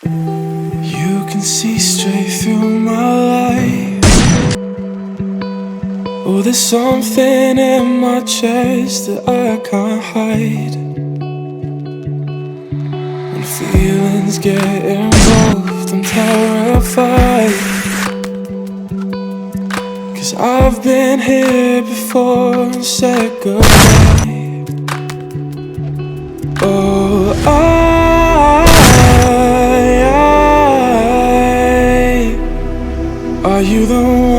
You can see straight through my life. Oh, there's something in my chest that I can't hide. When feelings get involved, I'm terrified. 'Cause I've been here before and said goodbye. Oh, are you the